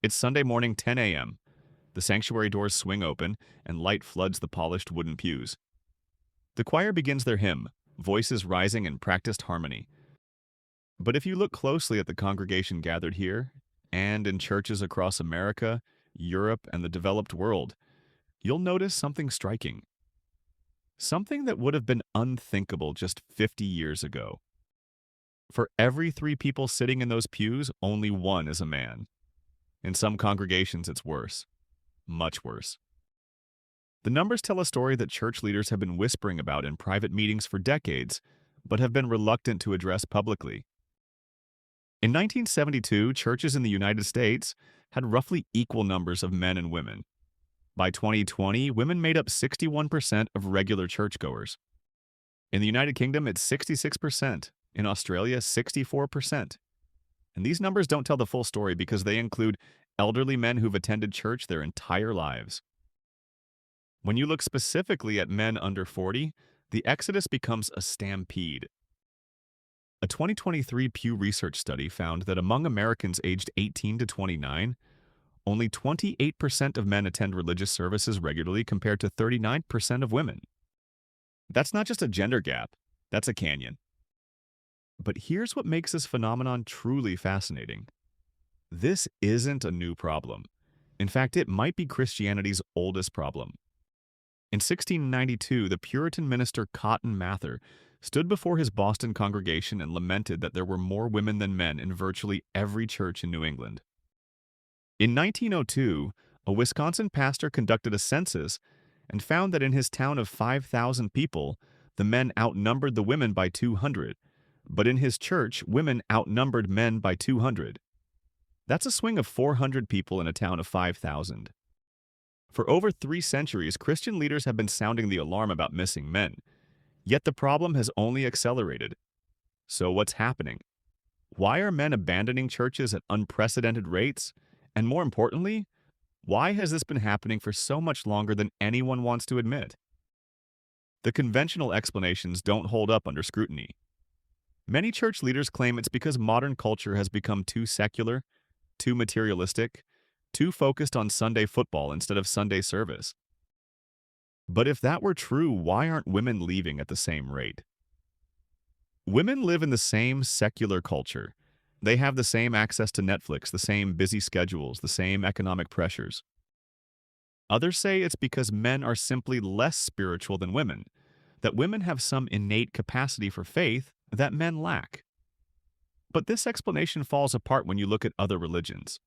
It's Sunday morning, 10 a.m. The sanctuary doors swing open, and light floods the polished wooden pews. The choir begins their hymn, voices rising in practiced harmony. But if you look closely at the congregation gathered here, and in churches across America, Europe, and the developed world, you'll notice something striking. Something that would have been unthinkable just 50 years ago. For every three people sitting in those pews, only one is a man. In some congregations, it's worse. Much worse. The numbers tell a story that church leaders have been whispering about in private meetings for decades, but have been reluctant to address publicly. In 1972, churches in the United States had roughly equal numbers of men and women. By 2020, women made up 61% of regular churchgoers. In the United Kingdom, it's 66%. In Australia, 64%. And these numbers don't tell the full story because they include elderly men who've attended church their entire lives. When you look specifically at men under 40, the exodus becomes a stampede. A 2023 Pew Research study found that among Americans aged 18 to 29, only 28% of men attend religious services regularly compared to 39% of women. That's not just a gender gap, that's a canyon. But here's what makes this phenomenon truly fascinating. This isn't a new problem. In fact, it might be Christianity's oldest problem. In 1692, the Puritan minister Cotton Mather stood before his Boston congregation and lamented that there were more women than men in virtually every church in New England. In 1902, a Wisconsin pastor conducted a census and found that in his town of 5,000 people, the men outnumbered the women by 200, but in his church, women outnumbered men by 200. That's a swing of 400 people in a town of 5,000. For over 3 centuries, Christian leaders have been sounding the alarm about missing men, yet the problem has only accelerated. So what's happening? Why are men abandoning churches at unprecedented rates? And more importantly, why has this been happening for so much longer than anyone wants to admit? The conventional explanations don't hold up under scrutiny. Many church leaders claim it's because modern culture has become too secular, too materialistic, too focused on Sunday football instead of Sunday service. But if that were true, why aren't women leaving at the same rate? Women live in the same secular culture. They have the same access to Netflix, the same busy schedules, the same economic pressures. Others say it's because men are simply less spiritual than women, that women have some innate capacity for faith that men lack. But this explanation falls apart when you look at other religions.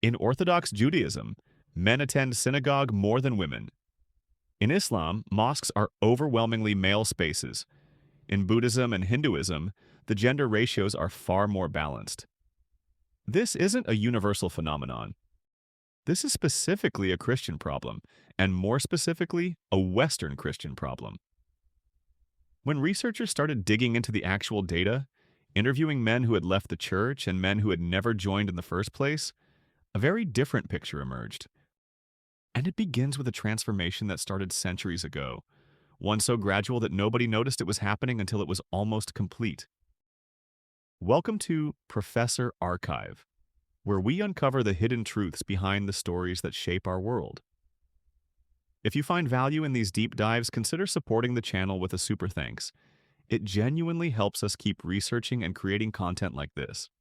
In Orthodox Judaism, men attend synagogue more than women. In Islam, mosques are overwhelmingly male spaces. In Buddhism and Hinduism, the gender ratios are far more balanced. This isn't a universal phenomenon. This is specifically a Christian problem, and more specifically, a Western Christian problem. When researchers started digging into the actual data, interviewing men who had left the church and men who had never joined in the first place, a very different picture emerged. And it begins with a transformation that started centuries ago, one so gradual that nobody noticed it was happening until it was almost complete. Welcome to Professor Archive, where we uncover the hidden truths behind the stories that shape our world. If you find value in these deep dives, consider supporting the channel with a super thanks. It genuinely helps us keep researching and creating content like this.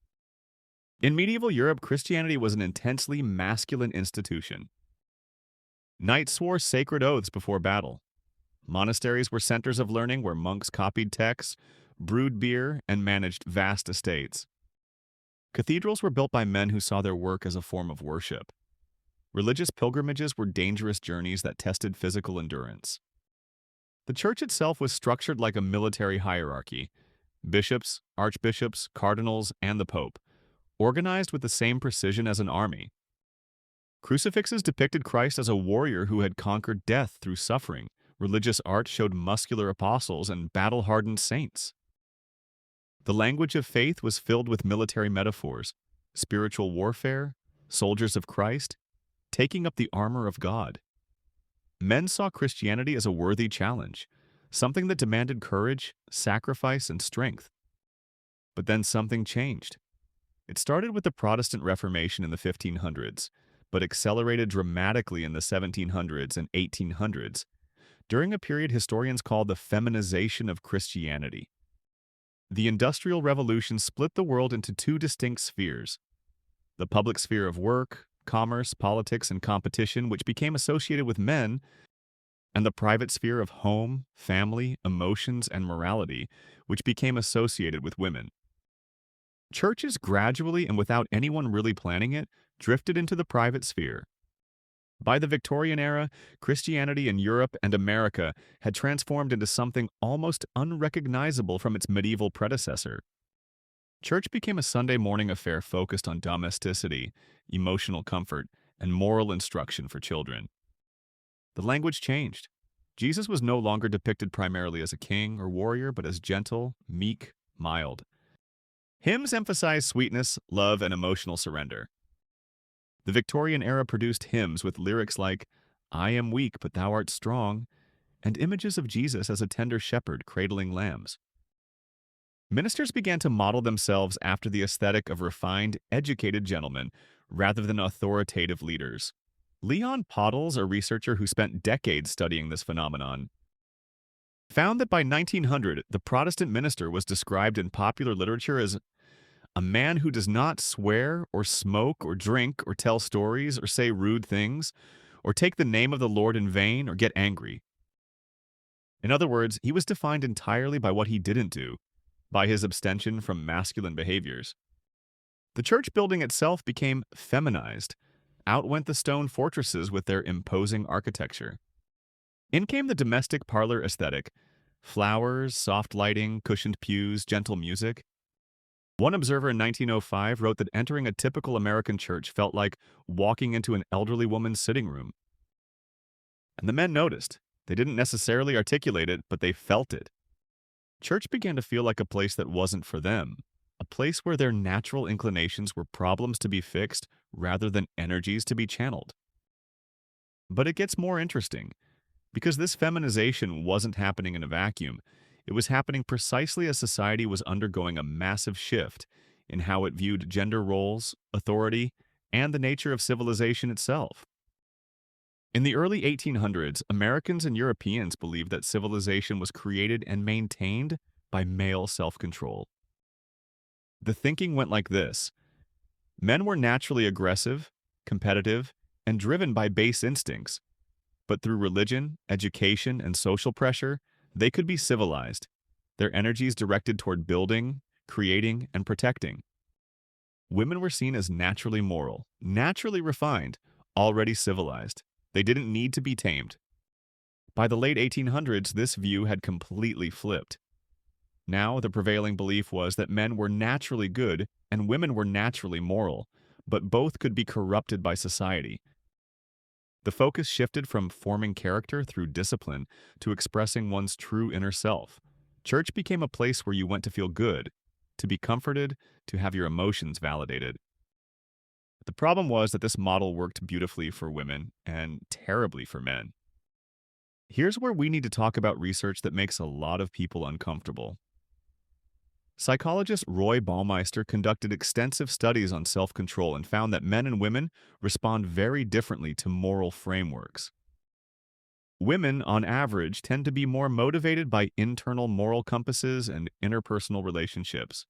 In medieval Europe, Christianity was an intensely masculine institution. Knights swore sacred oaths before battle. Monasteries were centers of learning where monks copied texts, brewed beer, and managed vast estates. Cathedrals were built by men who saw their work as a form of worship. Religious pilgrimages were dangerous journeys that tested physical endurance. The church itself was structured like a military hierarchy: bishops, archbishops, cardinals, and the pope, organized with the same precision as an army. Crucifixes depicted Christ as a warrior who had conquered death through suffering. Religious art showed muscular apostles and battle-hardened saints. The language of faith was filled with military metaphors: spiritual warfare, soldiers of Christ, taking up the armor of God. Men saw Christianity as a worthy challenge, something that demanded courage, sacrifice, and strength. But then something changed. It started with the Protestant Reformation in the 1500s, but accelerated dramatically in the 1700s and 1800s during a period historians call the feminization of Christianity. The Industrial Revolution split the world into two distinct spheres: the public sphere of work, commerce, politics, and competition, which became associated with men, and the private sphere of home, family, emotions, and morality, which became associated with women. Churches gradually and without anyone really planning it drifted into the private sphere. By the Victorian era, Christianity in Europe and America had transformed into something almost unrecognizable from its medieval predecessor. Church became a Sunday morning affair focused on domesticity, emotional comfort, and moral instruction for children. The language changed. Jesus was no longer depicted primarily as a king or warrior, but as gentle, meek, mild. Hymns emphasized sweetness, love, and emotional surrender. The Victorian era produced hymns with lyrics like, "I am weak, but thou art strong," and images of Jesus as a tender shepherd cradling lambs. Ministers began to model themselves after the aesthetic of refined, educated gentlemen rather than authoritative leaders. Leon Pottles, a researcher who spent decades studying this phenomenon, found that by 1900, the Protestant minister was described in popular literature as a man who does not swear or smoke or drink or tell stories or say rude things or take the name of the Lord in vain or get angry. In other words, he was defined entirely by what he didn't do, by his abstention from masculine behaviors. The church building itself became feminized. Out went the stone fortresses with their imposing architecture. In came the domestic parlor aesthetic: flowers, soft lighting, cushioned pews, gentle music. One observer in 1905 wrote that entering a typical American church felt like walking into an elderly woman's sitting room. And the men noticed. They didn't necessarily articulate it, but they felt it. Church began to feel like a place that wasn't for them, a place where their natural inclinations were problems to be fixed rather than energies to be channeled. But it gets more interesting, because this feminization wasn't happening in a vacuum. It was happening precisely as society was undergoing a massive shift in how it viewed gender roles, authority, and the nature of civilization itself. In the early 1800s, Americans and Europeans believed that civilization was created and maintained by male self-control. The thinking went like this: men were naturally aggressive, competitive, and driven by base instincts, but through religion, education, and social pressure, they could be civilized, their energies directed toward building, creating, and protecting. Women were seen as naturally moral, naturally refined, already civilized. They didn't need to be tamed. By the late 1800s, this view had completely flipped. Now, the prevailing belief was that men were naturally good and women were naturally moral, but both could be corrupted by society. The focus shifted from forming character through discipline to expressing one's true inner self. Church became a place where you went to feel good, to be comforted, to have your emotions validated. The problem was that this model worked beautifully for women and terribly for men. Here's where we need to talk about research that makes a lot of people uncomfortable. Psychologist Roy Baumeister conducted extensive studies on self-control and found that men and women respond very differently to moral frameworks. Women, on average, tend to be more motivated by internal moral compasses and interpersonal relationships.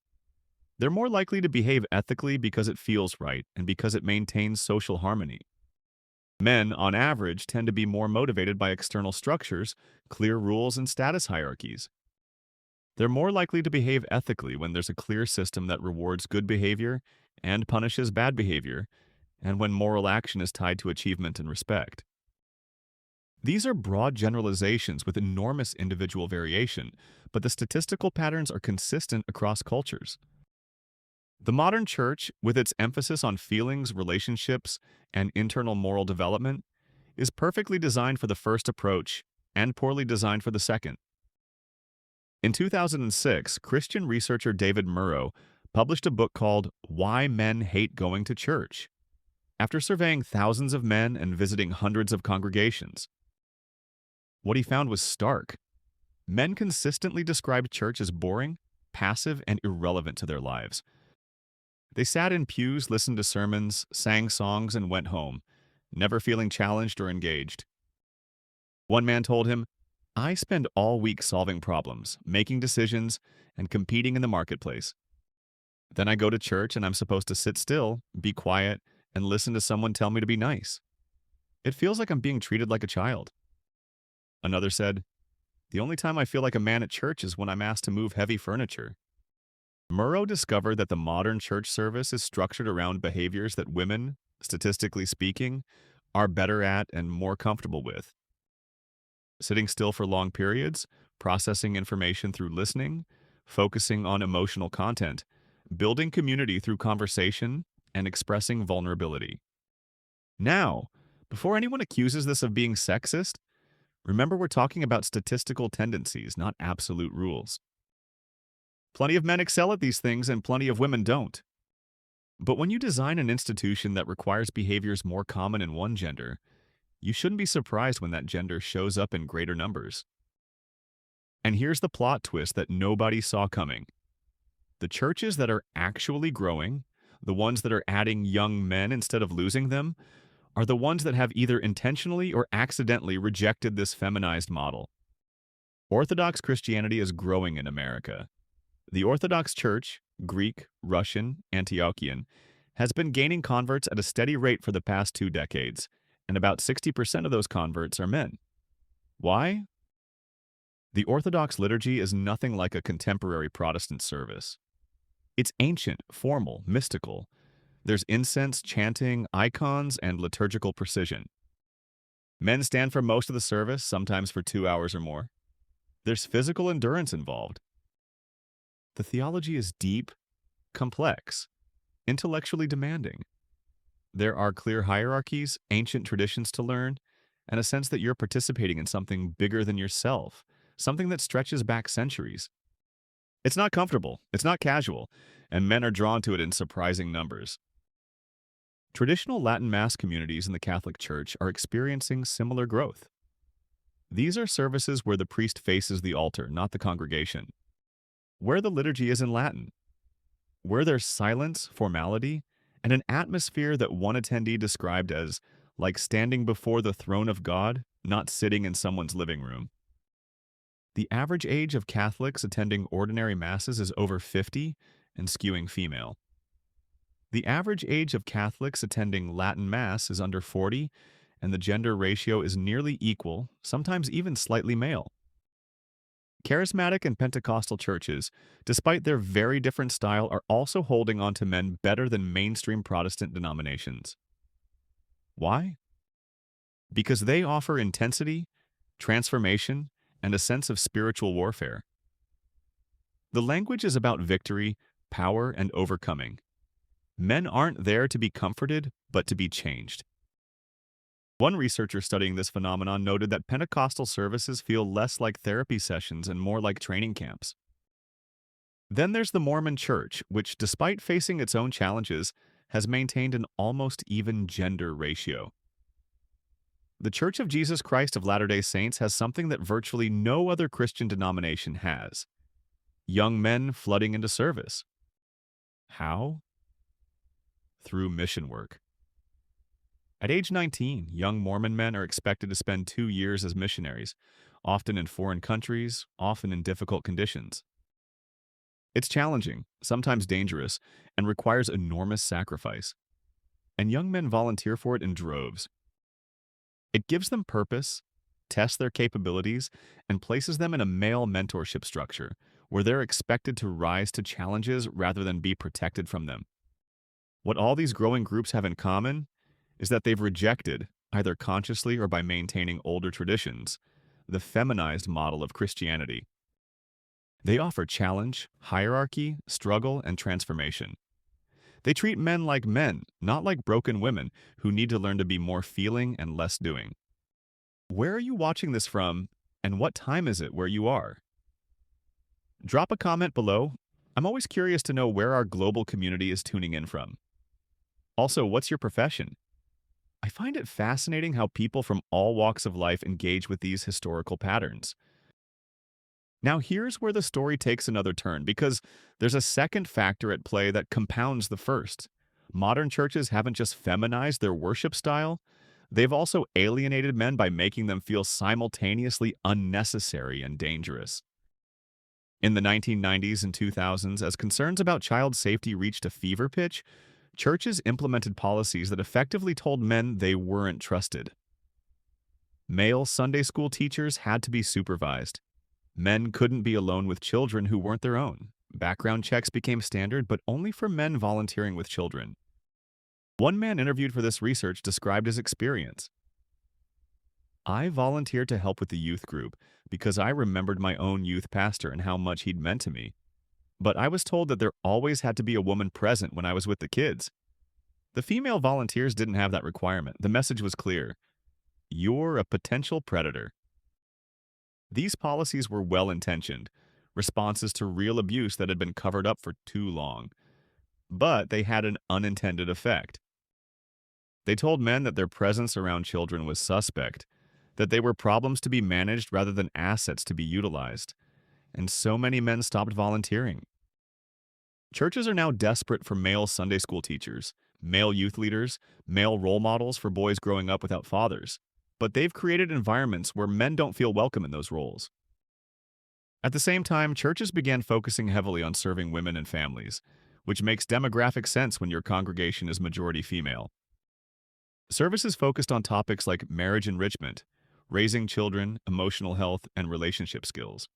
They're more likely to behave ethically because it feels right and because it maintains social harmony. Men, on average, tend to be more motivated by external structures, clear rules, and status hierarchies. They're more likely to behave ethically when there's a clear system that rewards good behavior and punishes bad behavior, and when moral action is tied to achievement and respect. These are broad generalizations with enormous individual variation, but the statistical patterns are consistent across cultures. The modern church, with its emphasis on feelings, relationships, and internal moral development, is perfectly designed for the first approach and poorly designed for the second. In 2006, Christian researcher David Murrow published a book called Why Men Hate Going to Church, after surveying thousands of men and visiting hundreds of congregations. What he found was stark. Men consistently described church as boring, passive, and irrelevant to their lives. They sat in pews, listened to sermons, sang songs, and went home, never feeling challenged or engaged. One man told him, "I spend all week solving problems, making decisions, and competing in the marketplace. Then I go to church and I'm supposed to sit still, be quiet, and listen to someone tell me to be nice. It feels like I'm being treated like a child." Another said, "The only time I feel like a man at church is when I'm asked to move heavy furniture." Murrow discovered that the modern church service is structured around behaviors that women, statistically speaking, are better at and more comfortable with. Sitting still for long periods, processing information through listening, focusing on emotional content, building community through conversation, and expressing vulnerability. Now, before anyone accuses this of being sexist, remember we're talking about statistical tendencies, not absolute rules. Plenty of men excel at these things and plenty of women don't. But when you design an institution that requires behaviors more common in one gender, you shouldn't be surprised when that gender shows up in greater numbers. And here's the plot twist that nobody saw coming. The churches that are actually growing, the ones that are adding young men instead of losing them, are the ones that have either intentionally or accidentally rejected this feminized model. Orthodox Christianity is growing in America. The Orthodox Church, Greek, Russian, Antiochian, has been gaining converts at a steady rate for the past 2 decades, and about 60% of those converts are men. Why? The Orthodox liturgy is nothing like a contemporary Protestant service. It's ancient, formal, mystical. There's incense, chanting, icons, and liturgical precision. Men stand for most of the service, sometimes for 2 hours or more. There's physical endurance involved. The theology is deep, complex, intellectually demanding. There are clear hierarchies, ancient traditions to learn, and a sense that you're participating in something bigger than yourself, something that stretches back centuries. It's not comfortable, it's not casual, and men are drawn to it in surprising numbers. Traditional Latin Mass communities in the Catholic Church are experiencing similar growth. These are services where the priest faces the altar, not the congregation, where the liturgy is in Latin, where there's silence, formality, and an atmosphere that one attendee described as like standing before the throne of God, not sitting in someone's living room. The average age of Catholics attending ordinary masses is over 50 and skewing female. The average age of Catholics attending Latin Mass is under 40, and the gender ratio is nearly equal, sometimes even slightly male. Charismatic and Pentecostal churches, despite their very different style, are also holding on to men better than mainstream Protestant denominations. Why? Because they offer intensity, transformation, and a sense of spiritual warfare. The language is about victory, power, and overcoming. Men aren't there to be comforted, but to be changed. One researcher studying this phenomenon noted that Pentecostal services feel less like therapy sessions and more like training camps. Then there's the Mormon Church, which, despite facing its own challenges, has maintained an almost even gender ratio. The Church of Jesus Christ of Latter-day Saints has something that virtually no other Christian denomination has: young men flooding into service. How? Through mission work. At age 19, young Mormon men are expected to spend 2 years as missionaries, often in foreign countries, often in difficult conditions. It's challenging, sometimes dangerous, and requires enormous sacrifice. And young men volunteer for it in droves. It gives them purpose, tests their capabilities, and places them in a male mentorship structure, where they're expected to rise to challenges rather than be protected from them. What all these growing groups have in common is that they've rejected, either consciously or by maintaining older traditions, the feminized model of Christianity. They offer challenge, hierarchy, struggle, and transformation. They treat men like men, not like broken women who need to learn to be more feeling and less doing. Where are you watching this from, and what time is it where you are? Drop a comment below. I'm always curious to know where our global community is tuning in from. Also, what's your profession? I find it fascinating how people from all walks of life engage with these historical patterns. Now, here's where the story takes another turn because there's a second factor at play that compounds the first. Modern churches haven't just feminized their worship style, they've also alienated men by making them feel simultaneously unnecessary and dangerous. In the 1990s and 2000s, as concerns about child safety reached a fever pitch, churches implemented policies that effectively told men they weren't trusted. Male Sunday school teachers had to be supervised. Men couldn't be alone with children who weren't their own. Background checks became standard, but only for men volunteering with children. One man interviewed for this research described his experience. I volunteered to help with the youth group because I remembered my own youth pastor and how much he'd meant to me. But I was told that there always had to be a woman present when I was with the kids. The female volunteers didn't have that requirement. The message was clear. You're a potential predator. These policies were well-intentioned, responses to real abuse that had been covered up for too long. But they had an unintended effect. They told men that their presence around children was suspect, that they were problems to be managed rather than assets to be utilized. And so many men stopped volunteering. Churches are now desperate for male Sunday school teachers, male youth leaders, male role models for boys growing up without fathers. But they've created environments where men don't feel welcome in those roles. At the same time, churches began focusing heavily on serving women and families, which makes demographic sense when your congregation is majority female. Services focused on topics like marriage enrichment, raising children, emotional health, and relationship skills.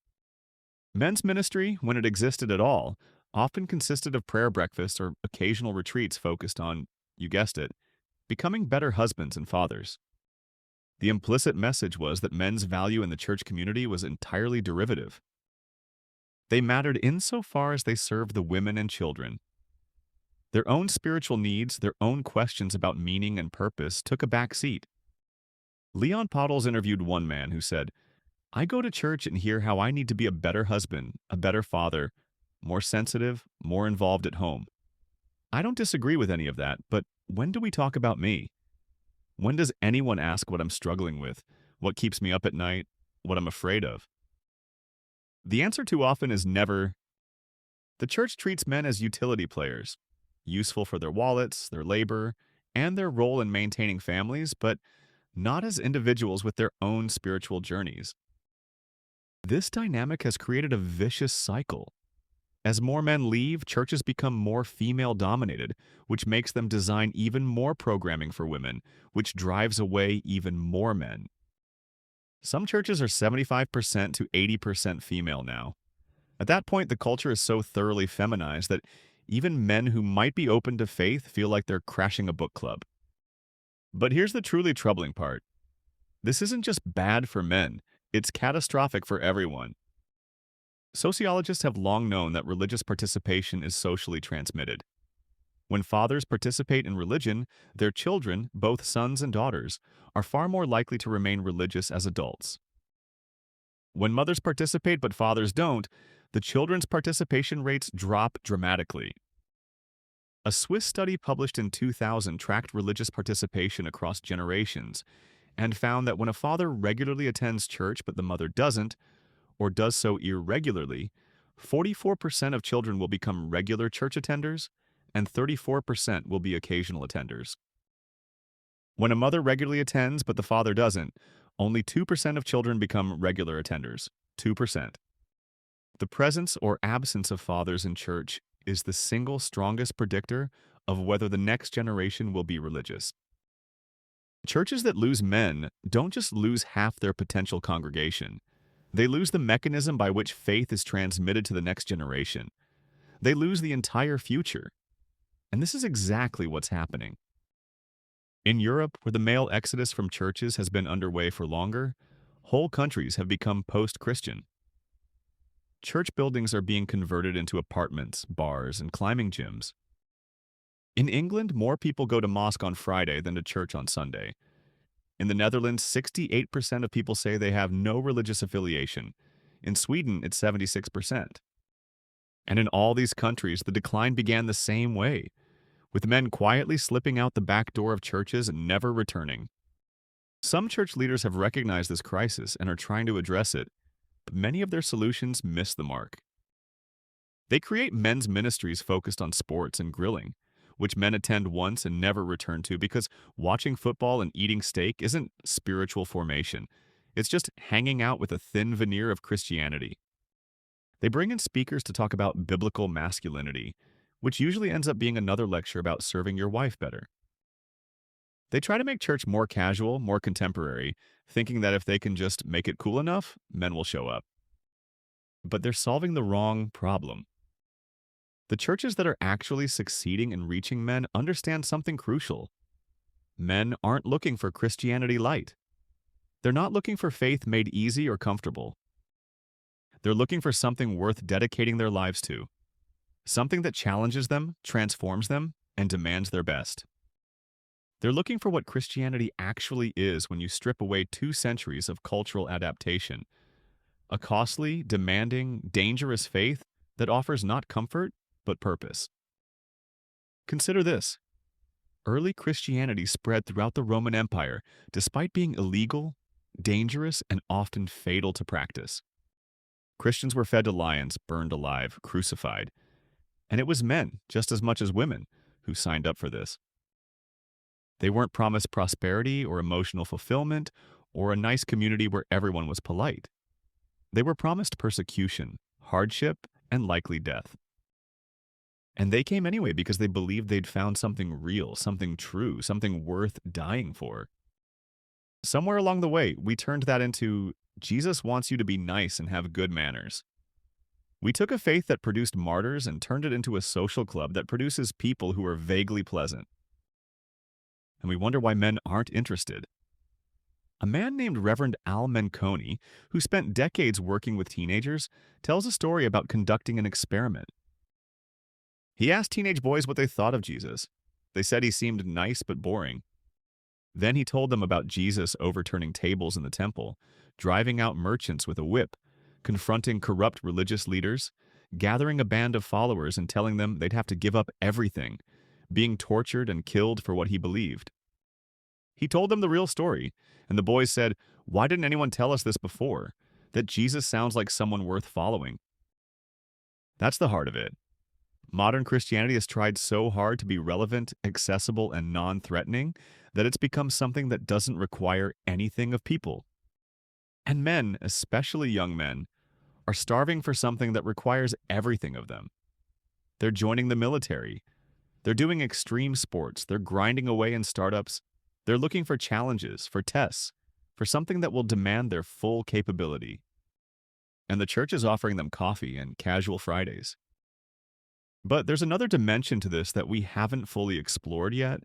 Men's ministry, when it existed at all, often consisted of prayer breakfasts or occasional retreats focused on, you guessed it, becoming better husbands and fathers. The implicit message was that men's value in the church community was entirely derivative. They mattered insofar as they served the women and children. Their own spiritual needs, their own questions about meaning and purpose took a back seat. Leon Pottles interviewed one man who said, I go to church and hear how I need to be a better husband, a better father, more sensitive, more involved at home. I don't disagree with any of that, but when do we talk about me? When does anyone ask what I'm struggling with, what keeps me up at night, what I'm afraid of? The answer too often is never. The church treats men as utility players, useful for their wallets, their labor, and their role in maintaining families, but not as individuals with their own spiritual journeys. This dynamic has created a vicious cycle. As more men leave, churches become more female-dominated, which makes them design even more programming for women, which drives away even more men. Some churches are 75% to 80% female now. At that point, the culture is so thoroughly feminized that even men who might be open to faith feel like they're crashing a book club. But here's the truly troubling part. This isn't just bad for men, it's catastrophic for everyone. Sociologists have long known that religious participation is socially transmitted. When fathers participate in religion, their children, both sons and daughters, are far more likely to remain religious as adults. When mothers participate but fathers don't, the children's participation rates drop dramatically. A Swiss study published in 2000 tracked religious participation across generations and found that when a father regularly attends church but the mother doesn't, or does so irregularly, 44% of children will become regular church attenders, and 34% will be occasional attenders. When a mother regularly attends but the father doesn't, only 2% of children become regular attenders. 2%. The presence or absence of fathers in church is the single strongest predictor of whether the next generation will be religious. Churches that lose men don't just lose half their potential congregation. They lose the mechanism by which faith is transmitted to the next generation. They lose the entire future. And this is exactly what's happening. In Europe, where the male exodus from churches has been underway for longer, whole countries have become post-Christian. Church buildings are being converted into apartments, bars, and climbing gyms. In England, more people go to mosque on Friday than to church on Sunday. In the Netherlands, 68% of people say they have no religious affiliation. In Sweden, it's 76%. And in all these countries, the decline began the same way, with men quietly slipping out the back door of churches and never returning. Some church leaders have recognized this crisis and are trying to address it, but many of their solutions miss the mark. They create men's ministries focused on sports and grilling, which men attend once and never return to because watching football and eating steak isn't spiritual formation. It's just hanging out with a thin veneer of Christianity. They bring in speakers to talk about biblical masculinity, which usually ends up being another lecture about serving your wife better. They try to make church more casual, more contemporary, thinking that if they can just make it cool enough, men will show up. But they're solving the wrong problem. The churches that are actually succeeding in reaching men understand something crucial. Men aren't looking for Christianity light. They're not looking for faith made easy or comfortable. They're looking for something worth dedicating their lives to, something that challenges them, transforms them, and demands their best. They're looking for what Christianity actually is when you strip away 2 centuries of cultural adaptation, a costly, demanding, dangerous faith that offers not comfort, but purpose. Consider this. Early Christianity spread throughout the Roman Empire despite being illegal, dangerous, and often fatal to practice. Christians were fed to lions, burned alive, crucified. And it was men, just as much as women, who signed up for this. They weren't promised prosperity or emotional fulfillment or a nice community where everyone was polite. They were promised persecution, hardship, and likely death. And they came anyway because they believed they'd found something real, something true, something worth dying for. Somewhere along the way, we turned that into, Jesus wants you to be nice and have good manners. We took a faith that produced martyrs and turned it into a social club that produces people who are vaguely pleasant. And we wonder why men aren't interested. A man named Reverend Al Menconi, who spent decades working with teenagers, tells a story about conducting an experiment. He asked teenage boys what they thought of Jesus. They said he seemed nice but boring. Then he told them about Jesus overturning tables in the temple, driving out merchants with a whip, confronting corrupt religious leaders, gathering a band of followers and telling them they'd have to give up everything, being tortured and killed for what he believed. He told them the real story, and the boys said, "Why didn't anyone tell us this before? That Jesus sounds like someone worth following." That's the heart of it. Modern Christianity has tried so hard to be relevant, accessible, and non-threatening that it's become something that doesn't require anything of people. And men, especially young men, are starving for something that requires everything of them. They're joining the military. They're doing extreme sports. They're grinding away in startups. They're looking for challenges, for tests, for something that will demand their full capability. And the church is offering them coffee and casual Fridays. But there's another dimension to this that we haven't fully explored yet,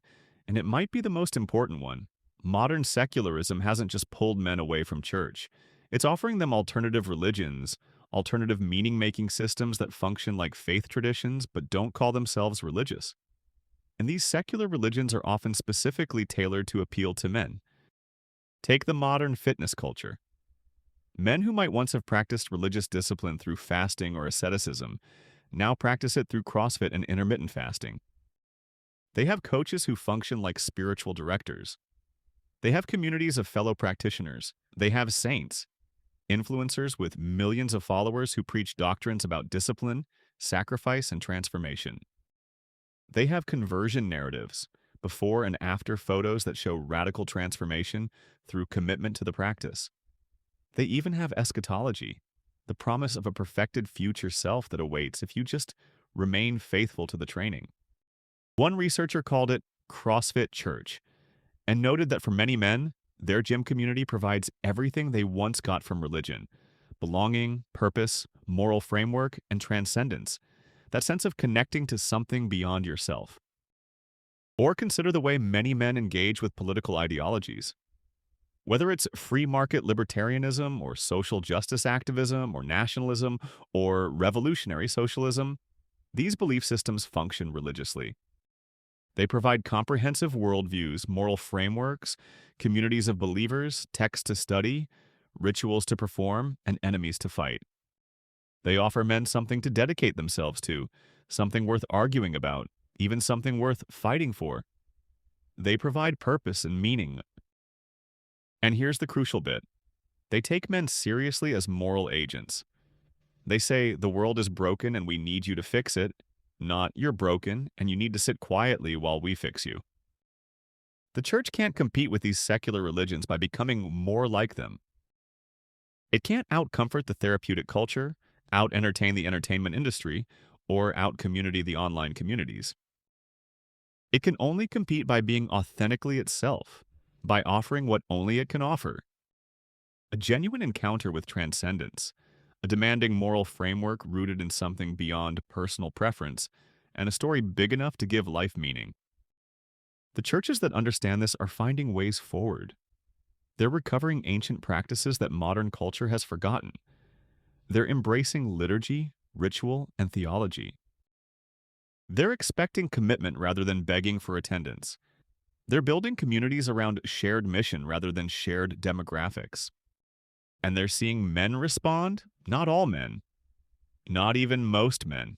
and it might be the most important one. Modern secularism hasn't just pulled men away from church. It's offering them alternative religions, alternative meaning-making systems that function like faith traditions but don't call themselves religious. And these secular religions are often specifically tailored to appeal to men. Take the modern fitness culture. Men who might once have practiced religious discipline through fasting or asceticism now practice it through CrossFit and intermittent fasting. They have coaches who function like spiritual directors. They have communities of fellow practitioners. They have saints, influencers with millions of followers who preach doctrines about discipline, sacrifice, and transformation. They have conversion narratives, before and after photos that show radical transformation through commitment to the practice. They even have eschatology, the promise of a perfected future self that awaits if you just remain faithful to the training. One researcher called it CrossFit Church and noted that for many men, their gym community provides everything they once got from religion: belonging, purpose, moral framework, and transcendence, that sense of connecting to something beyond yourself. Or consider the way many men engage with political ideologies. Whether it's free market libertarianism or social justice activism or nationalism or revolutionary socialism, these belief systems function religiously. They provide comprehensive worldviews, moral frameworks, communities of believers, texts to study, rituals to perform, and enemies to fight. They offer men something to dedicate themselves to, something worth arguing about, even something worth fighting for. They provide purpose and meaning. And here's the crucial bit. They take men seriously as moral agents. They say the world is broken and we need you to fix it, not you're broken and you need to sit quietly while we fix you. The church can't compete with these secular religions by becoming more like them. It can't out-comfort the therapeutic culture, out-entertain the entertainment industry, or out-community the online communities. It can only compete by being authentically itself, by offering what only it can offer. A genuine encounter with transcendence, a demanding moral framework rooted in something beyond personal preference, and a story big enough to give life meaning. The churches that understand this are finding ways forward. They're recovering ancient practices that modern culture has forgotten. They're embracing liturgy, ritual, and theology. They're expecting commitment rather than begging for attendance. They're building communities around shared mission rather than shared demographics. And they're seeing men respond, not all men, not even most men,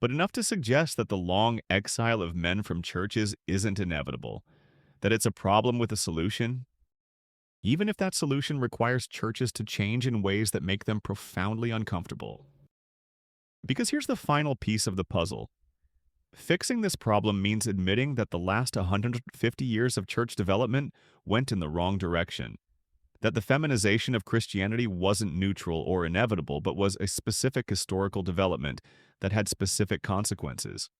but enough to suggest that the long exile of men from churches isn't inevitable, that it's a problem with a solution, even if that solution requires churches to change in ways that make them profoundly uncomfortable. Because here's the final piece of the puzzle. Fixing this problem means admitting that the last 150 years of church development went in the wrong direction, that the feminization of Christianity wasn't neutral or inevitable, but was a specific historical development that had specific consequences.